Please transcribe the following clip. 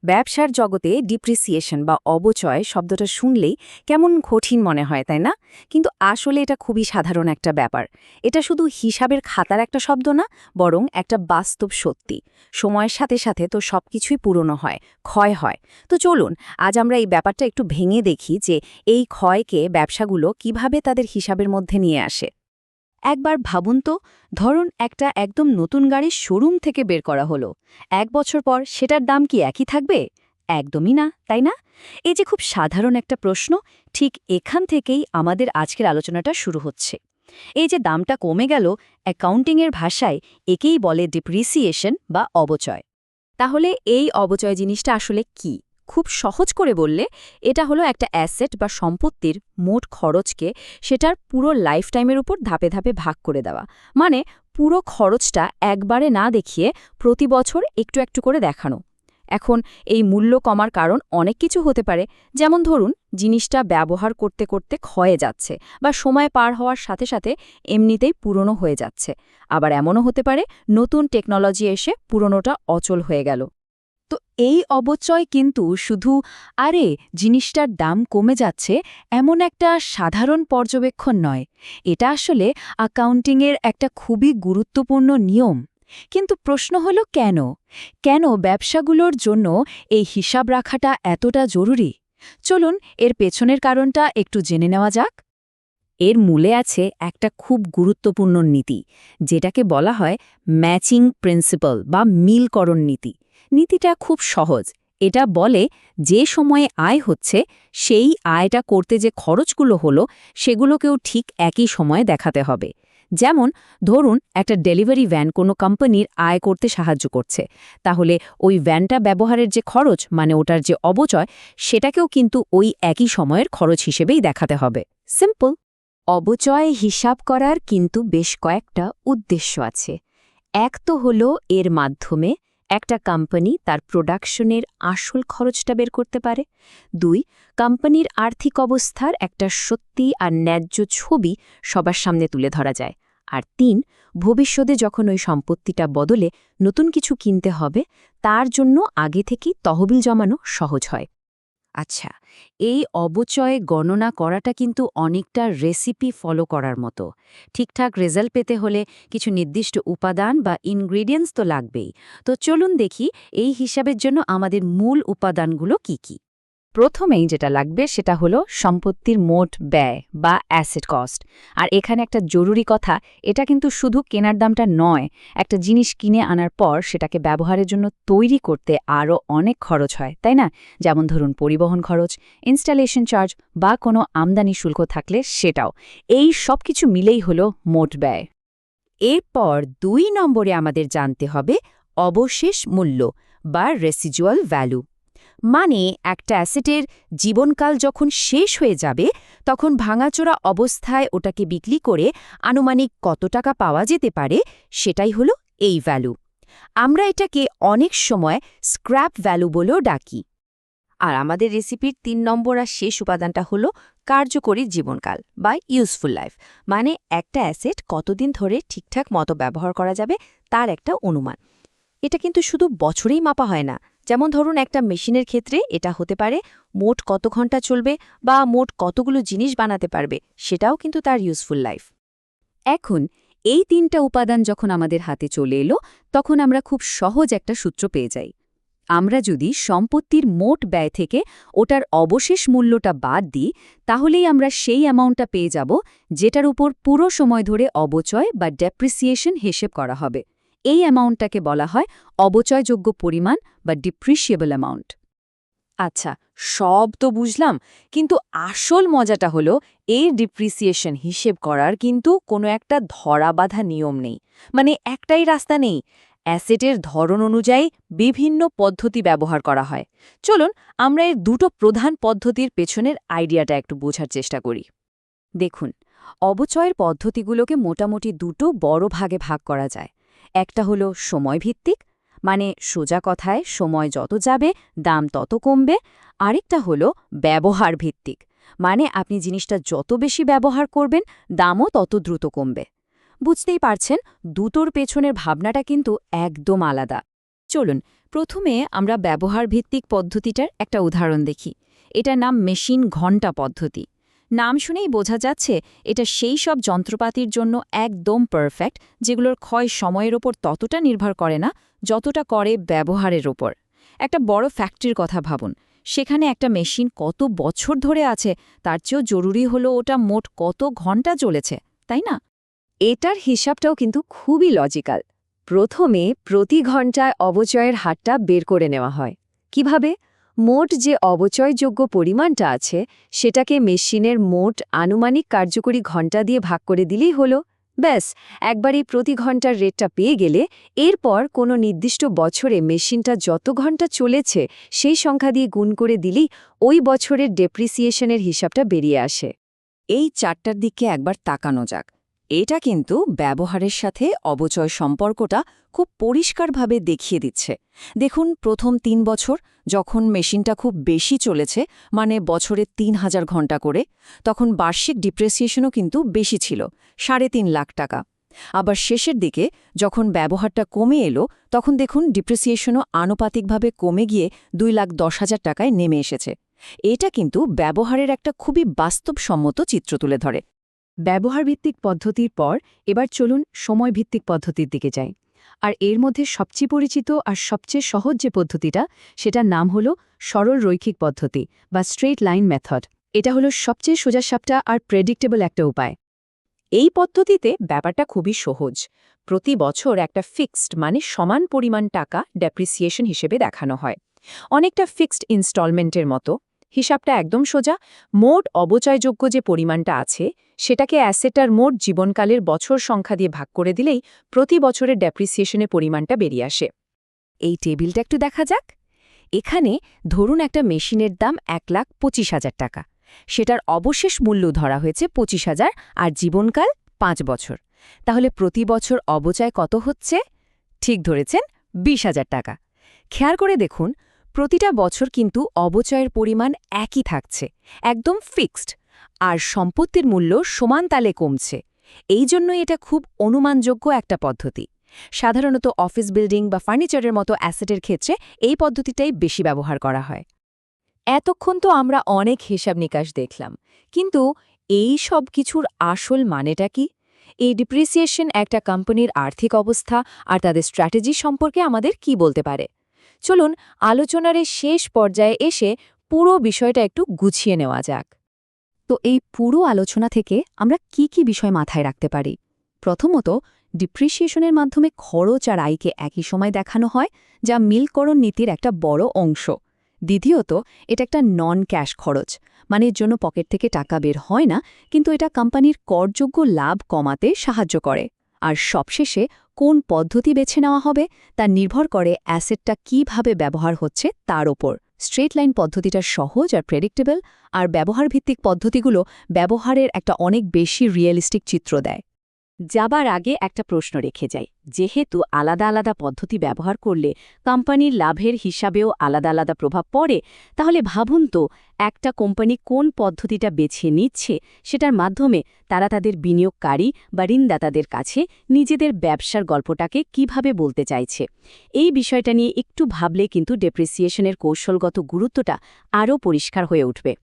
ব্যবসার জগতে ডিপ্রিসিয়েশন বা অবচয় শব্দটা শুনলেই কেমন কঠিন মনে হয় তাই না? কিন্তু আসলে এটা খুবই সাধারণ একটা ব্যাপার। এটা শুধু হিসাবের খাতার একটা শব্দ না, বরং একটা বাস্তব সত্যি। সময়ের সাথে সাথে তো সবকিছুই পুরনো হয়, ক্ষয় হয়। তো চলুন আজ আমরা এই ব্যাপারটা একটু ভেঙে দেখি যে এই ক্ষয়কে ব্যবসাগুলো কিভাবে তাদের হিসাবের মধ্যে নিয়ে আসে। একবার ভাবুন তো, ধরুন একটা একদম নতুন গাড়ির শোরুম থেকে বের করা হলো। 1 বছর পর সেটার দাম কি একই থাকবে? একদমই না, তাই না? এই যে খুব সাধারণ একটা প্রশ্ন, ঠিক এখান থেকেই আমাদের আজকের আলোচনাটা শুরু হচ্ছে। এই যে দামটা কমে গেল, অ্যাকাউন্টিংয়ের ভাষায় একেই বলে ডিপ্রিসিয়েশন বা অবচয়। তাহলে এই অবচয় জিনিসটা আসলে কি? খুব সহজ করে বললে এটা হলো একটা অ্যাসেট বা সম্পত্তির মোট খরচকে সেটার পুরো লাইফ টাইমের উপর ধাপে ধাপে ভাগ করে দেওয়া। মানে পুরো খরচটা একবারে না দেখিয়ে প্রতি বছর একটু একটু করে দেখানো। এখন এই মূল্য কমার কারণ অনেক কিছু হতে পারে, যেমন ধরুন জিনিসটা ব্যবহার করতে করতে ক্ষয়ে যাচ্ছে বা সময় পার হওয়ার সাথে সাথে এমনিতেই পুরনো হয়ে যাচ্ছে। আবার এমনও হতে পারে নতুন টেকনোলজি এসে পুরনোটা অচল হয়ে গেল। তো এই অবচয় কিন্তু শুধু আরে জিনিসটার দাম কমে যাচ্ছে এমন একটা সাধারণ পর্যবেক্ষণ নয়। এটা আসলে অ্যাকাউন্টিংয়ের একটা খুবই গুরুত্বপূর্ণ নিয়ম। কিন্তু প্রশ্ন হলো কেন? কেন ব্যবসাগুলোর জন্য এই হিসাব রাখাটা এতটা জরুরি? চলুন এর পেছনের কারণটা একটু জেনে নেওয়া যাক। এর মূলে আছে একটা খুব গুরুত্বপূর্ণ নীতি, যেটাকে বলা হয় ম্যাচিং প্রিন্সিপাল বা মিলকরণ নীতি। নীতিটা খুব সহজ। এটা বলে যে সময়ে আয় হচ্ছে সেই আয়টা করতে যে খরচগুলো হলো সেগুলোকেও ঠিক একই সময়ে দেখাতে হবে। যেমন ধরুন একটা ডেলিভারি ভ্যান কোনো কোম্পানির আয় করতে সাহায্য করছে, তাহলে ওই ভ্যানটা ব্যবহারের যে খরচ মানে ওটার যে অবচয় সেটাকেও কিন্তু ওই একই সময়ের খরচ হিসেবেই দেখাতে হবে। সিম্পল। অবচয় হিসাব করার কিন্তু বেশ কয়েকটা উদ্দেশ্য আছে। এক তো হলো এর মাধ্যমে একটা কোম্পানি তার প্রোডাকশনের আসল খরচটা বের করতে পারে। 2, কোম্পানির আর্থিক অবস্থার একটা সত্যি আর ন্যায্য ছবি সবার সামনে তুলে ধরা যায়। আর 3, ভবিষ্যতে যখন ওই সম্পত্তিটা বদলে নতুন কিছু কিনতে হবে তার জন্য আগে থেকেই তহবিল জমানো সহজ হয়। আচ্ছা, এই অবচয় গণনা করাটা কিন্তু অনেকটা রেসিপি ফলো করার মতো। ঠিকঠাক রেজাল্ট পেতে হলে কিছু নির্দিষ্ট উপাদান বা ইনগ্রিডিয়েন্টস তো লাগবেই। তো চলুন দেখি এই হিসাবের জন্য আমাদের মূল উপাদানগুলো কি কি। প্রথমেই যেটা লাগবে সেটা হলো সম্পত্তির মোট ব্যয় বা অ্যাসেট কস্ট। আর এখানে একটা জরুরি কথা, এটা কিন্তু শুধু কেনার দামটা নয়। একটা জিনিস কিনে আনার পর সেটাকে ব্যবহারের জন্য তৈরি করতে আরও অনেক খরচ হয়, তাই না? যেমন ধরুন পরিবহন খরচ, ইনস্টলেশন চার্জ বা কোনো আমদানি শুল্ক থাকলে সেটাও। এই সব কিছু মিলেই হলো মোট ব্যয়। এরপর 2 নম্বরে আমাদের জানতে হবে অবশেষ মূল্য বা রেসিজুয়াল ভ্যালু। মানে একটা অ্যাসেটের জীবনকাল যখন শেষ হয়ে যাবে তখন ভাঙাচোরা অবস্থায় ওটাকে বিক্রি করে আনুমানিক কত টাকা পাওয়া যেতে পারে, সেটাই হলো এই ভ্যালু। আমরা এটাকে অনেক সময় স্ক্র্যাপ ভ্যালু বলেও ডাকি। আর আমাদের রেসিপির 3 নম্বর আর শেষ উপাদানটা হলো কার্যকরী জীবনকাল বা ইউজফুল লাইফ। মানে একটা অ্যাসেট কতদিন ধরে ঠিকঠাক মতো ব্যবহার করা যাবে তার একটা অনুমান। এটা কিন্তু শুধু বছরেই মাপা হয় না। যেমন ধরুন একটা মেশিনের ক্ষেত্রে এটা হতে পারে মোট কত ঘন্টা চলবে বা মোট কতগুলো জিনিস বানাতে পারবে, সেটাও কিন্তু তার ইউজফুল লাইফ। এখন এই 3টা উপাদান যখন আমাদের হাতে চলে এলো তখন আমরা খুব সহজ একটা সূত্র পেয়ে যাই। আমরা যদি সম্পত্তির মোট ব্যয় থেকে ওটার অবশেষ মূল্যটা বাদ দিই তাহলেই আমরা সেই অ্যামাউন্টটা পেয়ে যাব যেটার উপর পুরো সময় ধরে অবচয় বা ডেপ্রিসিয়েশন হিসেব করা হবে। এই অ্যামাউন্টটাকে বলা হয় অবচয়যোগ্য পরিমাণ বা ডিপ্রিসিয়েবল অ্যামাউন্ট। আচ্ছা, সব তো বুঝলাম, কিন্তু আসল মজাটা হলো এই ডিপ্রিসিয়েশন হিসেব করার কিন্তু কোনো একটা ধরাবাঁধা নিয়ম নেই। মানে একটাই রাস্তা নেই। অ্যাসেটের ধরন অনুযায়ী বিভিন্ন পদ্ধতি ব্যবহার করা হয়। চলুন আমরা এর দুটো প্রধান পদ্ধতির পেছনের আইডিয়াটা একটু বোঝার চেষ্টা করি। দেখুন, অবচয়ের পদ্ধতিগুলোকে মোটামুটি দুটো বড় ভাগে ভাগ করা যায়। একটা হলো সময়ভিত্তিক, মানে সোজা কথায় সময় যত যাবে দাম তত কমবে। আরেকটা হলো ব্যবহার ভিত্তিক, মানে আপনি জিনিসটা যত বেশি ব্যবহার করবেন দামও তত দ্রুত কমবে। বুঝতেই পারছেন দুটোর পেছনের ভাবনাটা কিন্তু একদম আলাদা। চলুন প্রথমে আমরা ব্যবহার ভিত্তিক পদ্ধতিটার একটা উদাহরণ দেখি। এটার নাম মেশিন ঘণ্টা পদ্ধতি। নাম শুনেই বোঝা যাচ্ছে এটা সেই সব যন্ত্রপাতির জন্য একদম পারফেক্ট, যেগুলোর ক্ষয় সময়ের ওপর ততটা নির্ভর করে না যতটা করে ব্যবহারের ওপর। একটা বড় ফ্যাক্টরির কথা ভাবুন, সেখানে একটা মেশিন কত বছর ধরে আছে তার চেয়েও জরুরি হলো ওটা মোট কত ঘন্টা চলেছে, তাই না? এটার হিসাবটাও কিন্তু খুবই লজিক্যাল। প্রথমে প্রতি ঘন্টায় অবচয়ের হারটা বের করে নেওয়া হয়। কিভাবে? মোট যে অবচয়যোগ্য পরিমাণটা আছে সেটাকে মেশিনের মোট আনুমানিক কার্যকরী ঘন্টা দিয়ে ভাগ করে দিলেই হলো। ব্যাস, একবারই প্রতি ঘন্টার রেটটা পেয়ে গেলে এরপর কোনো নির্দিষ্ট বছরে মেশিনটা যত ঘন্টা চলেছে সেই সংখ্যা দিয়ে গুণ করে দিলেই ওই বছরের ডেপ্রিসিয়েশনের হিসাবটা বেরিয়ে আসে। এই চারটার দিকে একবার তাকানো যাক। এটা কিন্তু ব্যবহারের সাথে অবচয় সম্পর্কটা খুব পরিষ্কারভাবে দেখিয়ে দিচ্ছে। দেখুন, প্রথম ৩ বছর যখন মেশিনটা খুব বেশি চলেছে, মানে বছরে ৩,০০০ ঘন্টা করে, তখন বার্ষিক ডিপ্রিসিয়েশনও কিন্তু বেশি ছিল, ৩.৫ লাখ টাকা। আবার শেষের দিকে যখন ব্যবহারটা কমে এলো, তখন দেখুন ডিপ্রিসিয়েশনও আনুপাতিকভাবে কমে গিয়ে ২,১০,০০০ টাকায় নেমে এসেছে। এটা কিন্তু ব্যবহারের একটা খুবই বাস্তবসম্মত চিত্র তুলে ধরে। ব্যবহারভিত্তিক পদ্ধতির পর এবার চলুন সময়ভিত্তিক পদ্ধতির দিকে যাই। আর এর মধ্যে সবচেয়ে পরিচিত আর সবচেয়ে সহজ যে পদ্ধতিটা, সেটার নাম হলো সরল রৈখিক পদ্ধতি বা স্ট্রেট লাইন মেথড। এটা হলো সবচেয়ে সোজাসাপটা আর প্রেডিক্টেবল একটা উপায়। এই পদ্ধতিতে ব্যাপারটা খুবই সহজ। প্রতি বছর একটা ফিক্সড মানে সমান পরিমাণ টাকা ডেপ্রিসিয়েশন হিসেবে দেখানো হয়, অনেকটা ফিক্সড ইনস্টলমেন্টের মতো। হিসাবটা একদম সোজা। মোট অবচয়যোগ্য যে পরিমাণটা আছে সেটাকে অ্যাসেটার মোট জীবনকালের বছর সংখ্যা দিয়ে ভাগ করে দিলেই প্রতি বছরের ডেপ্রিসিয়েশনের পরিমাণটা বেরিয়ে আসে। এই টেবিলটা একটু দেখা যাক। এখানে ধরুন একটা মেশিনের দাম ১,২৫,০০০ টাকা। সেটার অবশেষ মূল্য ধরা হয়েছে ২৫,০০০ আর জীবনকাল ৫ বছর। তাহলে প্রতি বছর অবচয় কত হচ্ছে? ঠিক ধরেছেন, ২০,০০০ টাকা। খেয়াল করে দেখুন, প্রতিটা বছর কিন্তু অবচয়ের পরিমাণ একই থাকছে, একদম ফিক্সড, আর সম্পত্তির মূল্য সমান তালে কমছে। এই জন্যই এটা খুব অনুমানযোগ্য একটা পদ্ধতি। সাধারণত অফিস বিল্ডিং বা ফার্নিচারের মতো অ্যাসেটের ক্ষেত্রে এই পদ্ধতিটাই বেশি ব্যবহার করা হয়। এতক্ষণ তো আমরা অনেক হিসাব নিকাশ দেখলাম, কিন্তু এই সব কিছুর আসল মানেটা কি? এই ডিপ্রিসিয়েশন একটা কোম্পানির আর্থিক অবস্থা আর তাদের স্ট্র্যাটেজি সম্পর্কে আমাদের কি বলতে পারে? চলুন আলোচনার এই শেষ পর্যায়ে এসে পুরো বিষয়টা একটু গুছিয়ে নেওয়া যাক। তো এই পুরো আলোচনা থেকে আমরা কি কি বিষয় মাথায় রাখতে পারি? প্রথমত, ডিপ্রিসিয়েশনের মাধ্যমে খরচ আর আয়কে একই সময় দেখানো হয়, যা মিলকরণ নীতির একটা বড় অংশ। দ্বিতীয়ত, এটা একটা নন ক্যাশ খরচ, মানে এর জন্য পকেট থেকে টাকা বের হয় না, কিন্তু এটা কোম্পানির করযোগ্য লাভ কমাতে সাহায্য করে। আর সবশেষে, কোন পদ্ধতি বেছে নেওয়া হবে তা নির্ভর করে অ্যাসেটটা কিভাবে ব্যবহার হচ্ছে তার ওপর। স্ট্রেট লাইন পদ্ধতিটা সহজ আর প্রেডিক্টেবল, আর ব্যবহারভিত্তিক পদ্ধতিগুলো ব্যবহারের একটা অনেক বেশি রিয়েলিস্টিক চিত্র দেয়। যাবার আগে একটা প্রশ্ন রেখে যাই। যেহেতু আলাদা আলাদা পদ্ধতি ব্যবহার করলে কোম্পানির লাভের হিসাবেও আলাদা আলাদা প্রভাব পড়ে, তাহলে ভাবুন তো, একটা কোম্পানি কোন পদ্ধতিটা বেছে নিচ্ছে সেটার মাধ্যমে তারা তাদের বিনিয়োগকারী বা ঋণদাতাদের কাছে নিজেদের ব্যবসার গল্পটাকে কিভাবে বলতে চাইছে। এই বিষয়টা নিয়ে একটু ভাবলে কিন্তু ডেপ্রিসিয়েশনের কৌশলগত গুরুত্বটা আরও পরিষ্কার হয়ে উঠবে।